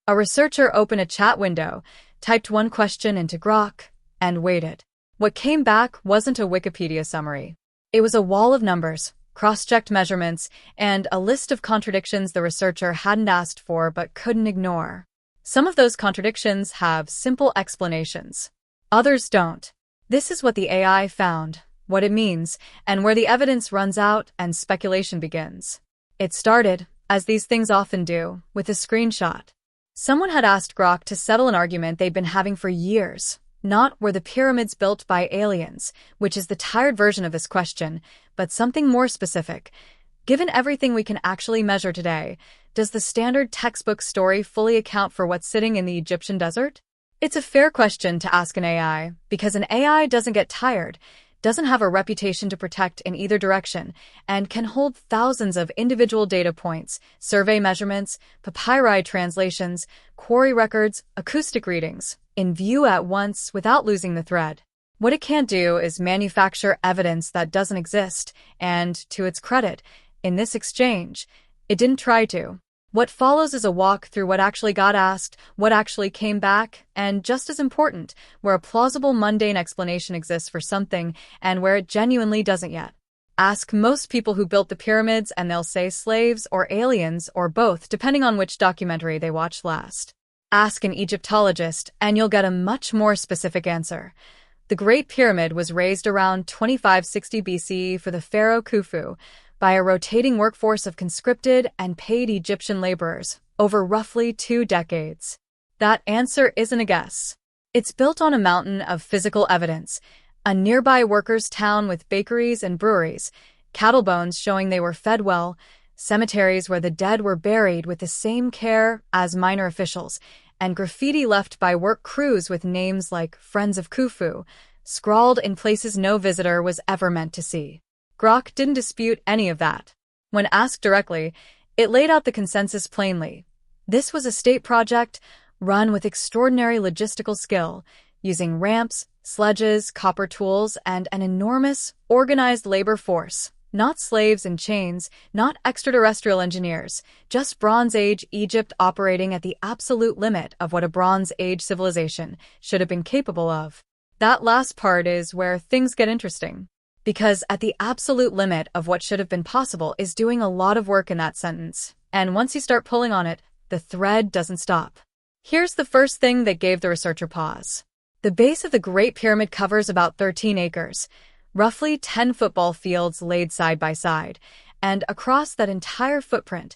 A researcher opened a chat window, typed one question into Grok, and waited. What came back wasn't a Wikipedia summary. It was a wall of numbers, cross-checked measurements, and a list of contradictions the researcher hadn't asked for but couldn't ignore. Some of those contradictions have simple explanations. Others don't. This is what the AI found, what it means, and where the evidence runs out and speculation begins. It started, as these things often do, with a screenshot. Someone had asked Grok to settle an argument they'd been having for years. Not were the pyramids built by aliens, which is the tired version of this question, but something more specific. Given everything we can actually measure today, does the standard textbook story fully account for what's sitting in the Egyptian desert? It's a fair question to ask an AI, because an AI doesn't get tired, doesn't have a reputation to protect in either direction, and can hold thousands of individual data points, survey measurements, papyri translations, quarry records, acoustic readings, in view at once without losing the thread. What it can't do is manufacture evidence that doesn't exist, and, to its credit, in this exchange, it didn't try to. What follows is a walk through what actually got asked, what actually came back, and just as important, where a plausible mundane explanation exists for something and where it genuinely doesn't yet. Ask most people who built the pyramids and they'll say slaves or aliens or both, depending on which documentary they watched last. Ask an Egyptologist and you'll get a much more specific answer. The Great Pyramid was raised around 2560 BC for the pharaoh Khufu, by a rotating workforce of conscripted and paid Egyptian laborers over roughly 2 decades. That answer isn't a guess. It's built on a mountain of physical evidence, a nearby workers' town with bakeries and breweries, cattle bones showing they were fed well, cemeteries where the dead were buried with the same care as minor officials, and graffiti left by work crews with names like Friends of Khufu, scrawled in places no visitor was ever meant to see. Grok didn't dispute any of that. When asked directly, it laid out the consensus plainly. This was a state project run with extraordinary logistical skill, using ramps, sledges, copper tools, and an enormous, organized labor force. Not slaves in chains, not extraterrestrial engineers, just Bronze Age Egypt operating at the absolute limit of what a Bronze Age civilization should have been capable of. That last part is where things get interesting. Because at the absolute limit of what should have been possible is doing a lot of work in that sentence. And once you start pulling on it, the thread doesn't stop. Here's the first thing that gave the researcher pause. The base of the Great Pyramid covers about 13 acres, roughly 10 football fields laid side by side, and across that entire footprint,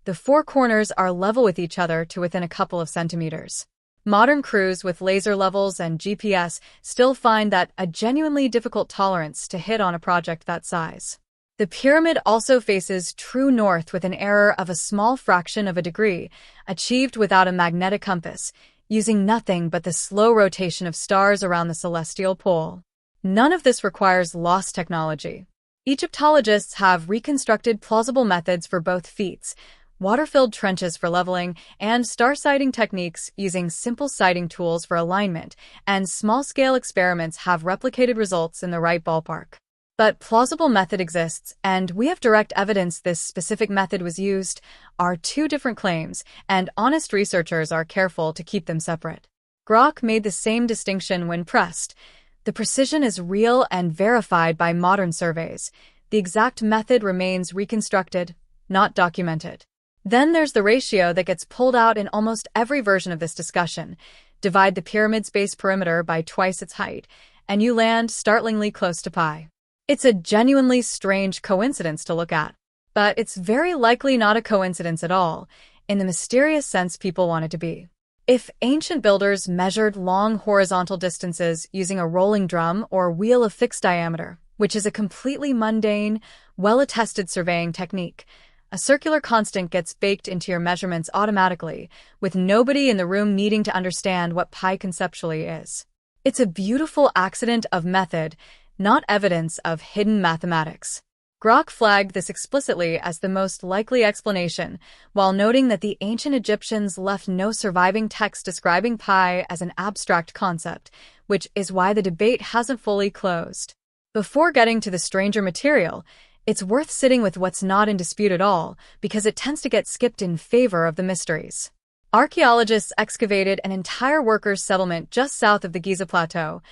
the 4 corners are level with each other to within a couple of centimeters. Modern crews with laser levels and GPS still find that a genuinely difficult tolerance to hit on a project that size. The pyramid also faces true north with an error of a small fraction of a degree, achieved without a magnetic compass, using nothing but the slow rotation of stars around the celestial pole. None of this requires lost technology. Egyptologists have reconstructed plausible methods for both feats, water-filled trenches for leveling, and star sighting techniques using simple sighting tools for alignment, and small-scale experiments have replicated results in the right ballpark. But plausible method exists, and we have direct evidence this specific method was used, are 2 different claims, and honest researchers are careful to keep them separate. Grok made the same distinction when pressed. The precision is real and verified by modern surveys. The exact method remains reconstructed, not documented. Then there's the ratio that gets pulled out in almost every version of this discussion. Divide the pyramid's base perimeter by twice its height, and you land startlingly close to pi. It's a genuinely strange coincidence to look at. But it's very likely not a coincidence at all, in the mysterious sense people want it to be. If ancient builders measured long horizontal distances using a rolling drum or wheel of fixed diameter, which is a completely mundane, well-attested surveying technique, a circular constant gets baked into your measurements automatically, with nobody in the room needing to understand what pi conceptually is. It's a beautiful accident of method, not evidence of hidden mathematics. Grok flagged this explicitly as the most likely explanation, while noting that the ancient Egyptians left no surviving text describing pi as an abstract concept, which is why the debate hasn't fully closed. Before getting to the stranger material, it's worth sitting with what's not in dispute at all, because it tends to get skipped in favor of the mysteries. Archaeologists excavated an entire workers' settlement just south of the Giza Plateau,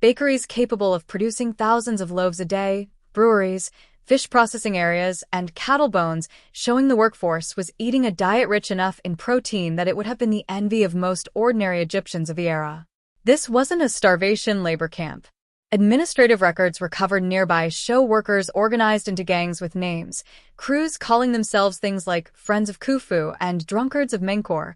bakeries capable of producing thousands of loaves a day, breweries, fish processing areas, and cattle bones, showing the workforce was eating a diet rich enough in protein that it would have been the envy of most ordinary Egyptians of the era. This wasn't a starvation labor camp. Administrative records recovered nearby show workers organized into gangs with names, crews calling themselves things like Friends of Khufu and Drunkards of Menkaure,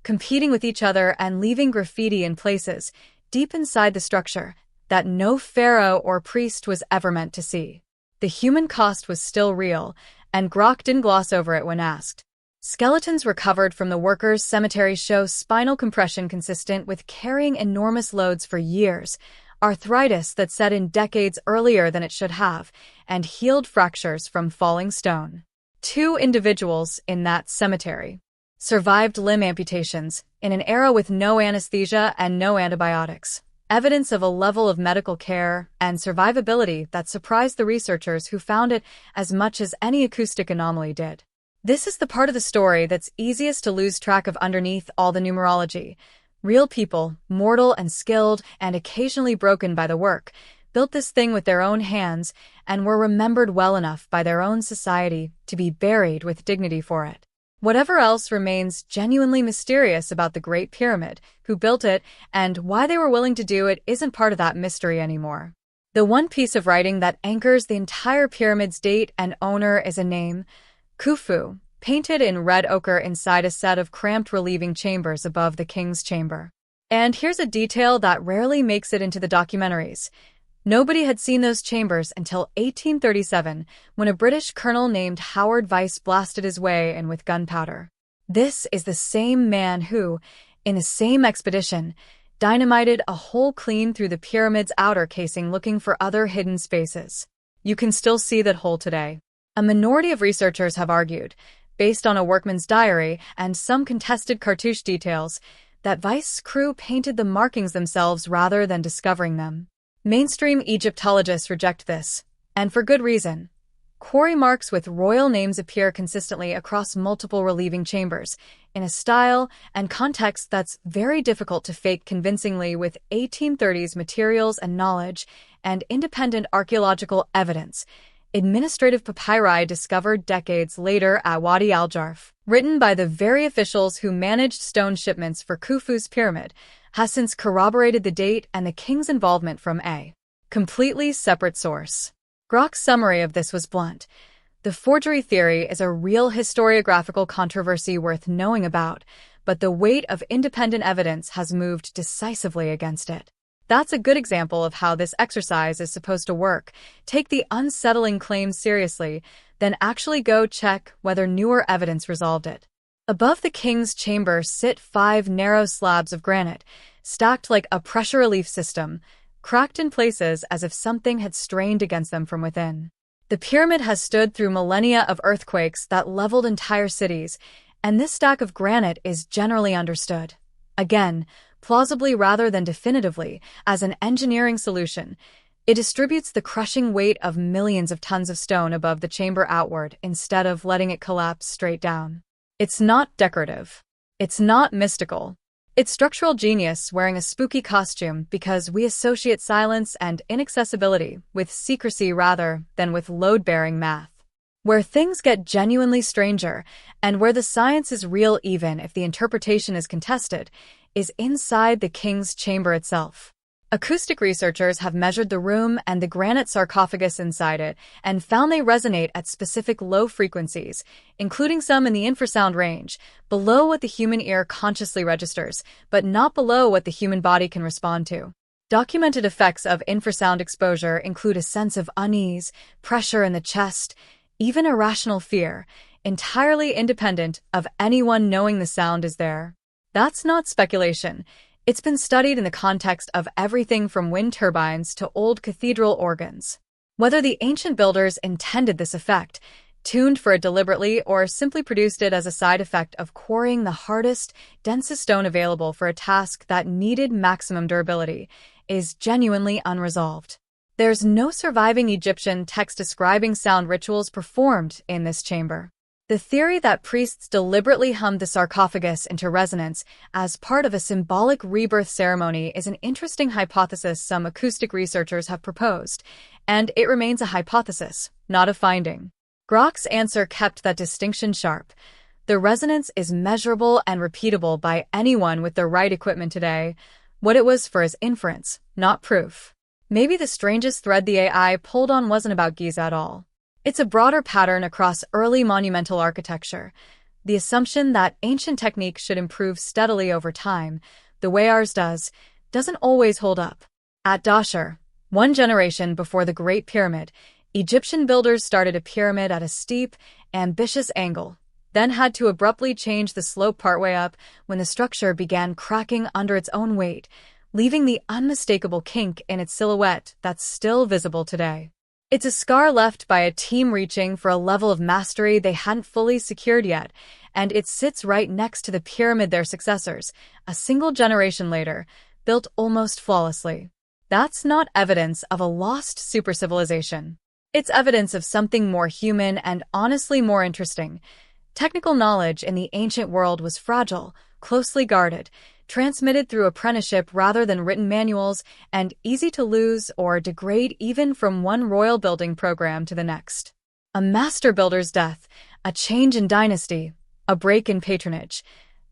competing with each other and leaving graffiti in places, deep inside the structure, that no pharaoh or priest was ever meant to see. The human cost was still real, and Grok didn't gloss over it when asked. Skeletons recovered from the workers' cemetery show spinal compression consistent with carrying enormous loads for years, arthritis that set in decades earlier than it should have, and healed fractures from falling stone. 2 individuals in that cemetery survived limb amputations in an era with no anesthesia and no antibiotics, evidence of a level of medical care and survivability that surprised the researchers who found it as much as any acoustic anomaly did. This is the part of the story that's easiest to lose track of underneath all the numerology. Real people, mortal and skilled and occasionally broken by the work, built this thing with their own hands and were remembered well enough by their own society to be buried with dignity for it. Whatever else remains genuinely mysterious about the Great Pyramid, who built it, and why they were willing to do it isn't part of that mystery anymore. The one piece of writing that anchors the entire pyramid's date and owner is a name, Khufu, painted in red ochre inside a set of cramped relieving chambers above the king's chamber. And here's a detail that rarely makes it into the documentaries. Nobody had seen those chambers until 1837, when a British colonel named Howard Vyse blasted his way in with gunpowder. This is the same man who, in the same expedition, dynamited a hole clean through the pyramid's outer casing looking for other hidden spaces. You can still see that hole today. A minority of researchers have argued, based on a workman's diary and some contested cartouche details, that Vyse's crew painted the markings themselves rather than discovering them. Mainstream Egyptologists reject this, and for good reason. Quarry marks with royal names appear consistently across multiple relieving chambers, in a style and context that's very difficult to fake convincingly with 1830s materials and knowledge and independent archaeological evidence. Administrative papyri discovered decades later at Wadi al-Jarf, written by the very officials who managed stone shipments for Khufu's pyramid, has since corroborated the date and the king's involvement from a completely separate source. Grok's summary of this was blunt. The forgery theory is a real historiographical controversy worth knowing about, but the weight of independent evidence has moved decisively against it. That's a good example of how this exercise is supposed to work. Take the unsettling claims seriously, then actually go check whether newer evidence resolved it. Above the king's chamber sit 5 narrow slabs of granite, stacked like a pressure relief system, cracked in places as if something had strained against them from within. The pyramid has stood through millennia of earthquakes that leveled entire cities, and this stack of granite is generally understood. Again, plausibly rather than definitively, as an engineering solution. It distributes the crushing weight of millions of tons of stone above the chamber outward instead of letting it collapse straight down. It's not decorative. It's not mystical. It's structural genius wearing a spooky costume because we associate silence and inaccessibility with secrecy rather than with load-bearing math. Where things get genuinely stranger, and where the science is real even if the interpretation is contested, is inside the king's chamber itself. Acoustic researchers have measured the room and the granite sarcophagus inside it and found they resonate at specific low frequencies, including some in the infrasound range, below what the human ear consciously registers, but not below what the human body can respond to. Documented effects of infrasound exposure include a sense of unease, pressure in the chest, even irrational fear, entirely independent of anyone knowing the sound is there. That's not speculation. It's been studied in the context of everything from wind turbines to old cathedral organs. Whether the ancient builders intended this effect, tuned for it deliberately, or simply produced it as a side effect of quarrying the hardest, densest stone available for a task that needed maximum durability, is genuinely unresolved. There's no surviving Egyptian text describing sound rituals performed in this chamber. The theory that priests deliberately hummed the sarcophagus into resonance as part of a symbolic rebirth ceremony is an interesting hypothesis some acoustic researchers have proposed, and it remains a hypothesis, not a finding. Grok's answer kept that distinction sharp. The resonance is measurable and repeatable by anyone with the right equipment today. What it was for is inference, not proof. Maybe the strangest thread the AI pulled on wasn't about Giza at all. It's a broader pattern across early monumental architecture. The assumption that ancient techniques should improve steadily over time, the way ours does, doesn't always hold up. At Dashur, one generation before the Great Pyramid, Egyptian builders started a pyramid at a steep, ambitious angle, then had to abruptly change the slope partway up when the structure began cracking under its own weight, leaving the unmistakable kink in its silhouette that's still visible today. It's a scar left by a team reaching for a level of mastery they hadn't fully secured yet, and it sits right next to the pyramid their successors, a single generation later, built almost flawlessly. That's not evidence of a lost supercivilization. It's evidence of something more human and honestly more interesting. Technical knowledge in the ancient world was fragile, closely guarded, transmitted through apprenticeship rather than written manuals, and easy to lose or degrade even from one royal building program to the next. A master builder's death, a change in dynasty, a break in patronage,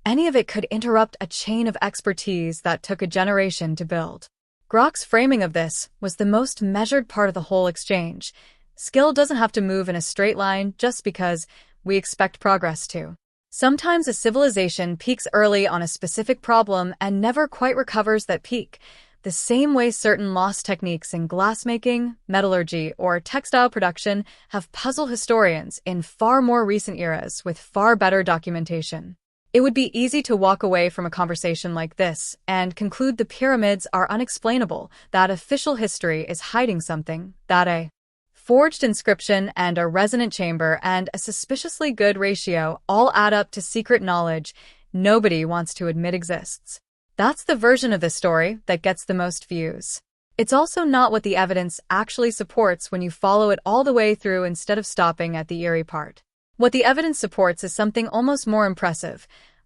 any of it could interrupt a chain of expertise that took a generation to build. Grok's framing of this was the most measured part of the whole exchange. Skill doesn't have to move in a straight line just because we expect progress to. Sometimes a civilization peaks early on a specific problem and never quite recovers that peak, the same way certain lost techniques in glassmaking, metallurgy, or textile production have puzzled historians in far more recent eras with far better documentation. It would be easy to walk away from a conversation like this and conclude the pyramids are unexplainable, that official history is hiding something, that a forged inscription and a resonant chamber and a suspiciously good ratio all add up to secret knowledge nobody wants to admit exists. That's the version of the story that gets the most views. It's also not what the evidence actually supports when you follow it all the way through instead of stopping at the eerie part. What the evidence supports is something almost more impressive.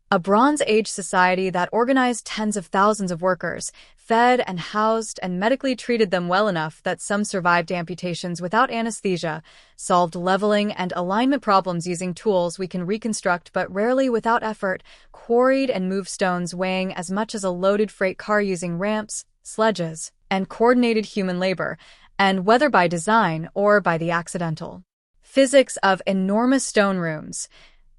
A Bronze Age society that organized tens of thousands of workers, fed and housed and medically treated them well enough that some survived amputations without anesthesia, solved leveling and alignment problems using tools we can reconstruct but rarely without effort, quarried and moved stones weighing as much as a loaded freight car using ramps, sledges, and coordinated human labor, and whether by design or by the accidental physics of enormous stone rooms,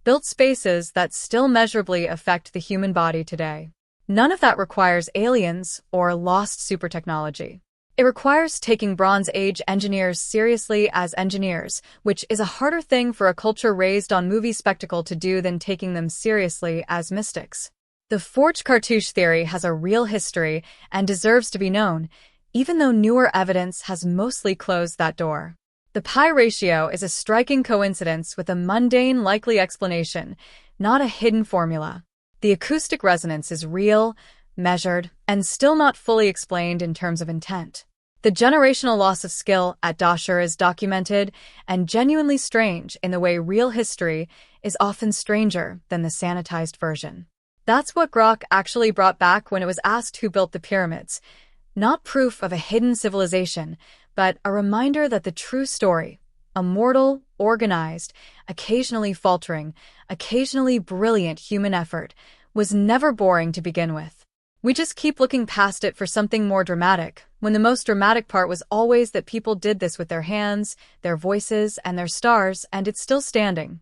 built spaces that still measurably affect the human body today. None of that requires aliens or lost super technology. It requires taking Bronze Age engineers seriously as engineers, which is a harder thing for a culture raised on movie spectacle to do than taking them seriously as mystics. The forged cartouche theory has a real history and deserves to be known, even though newer evidence has mostly closed that door. The pi ratio is a striking coincidence with a mundane likely explanation, not a hidden formula. The acoustic resonance is real, measured, and still not fully explained in terms of intent. The generational loss of skill at Dashur is documented and genuinely strange in the way real history is often stranger than the sanitized version. That's what Grok actually brought back when it was asked who built the pyramids. Not proof of a hidden civilization, but a reminder that the true story, a mortal, organized, occasionally faltering, occasionally brilliant human effort, was never boring to begin with. We just keep looking past it for something more dramatic, when the most dramatic part was always that people did this with their hands, their voices, and their stars, and it's still standing.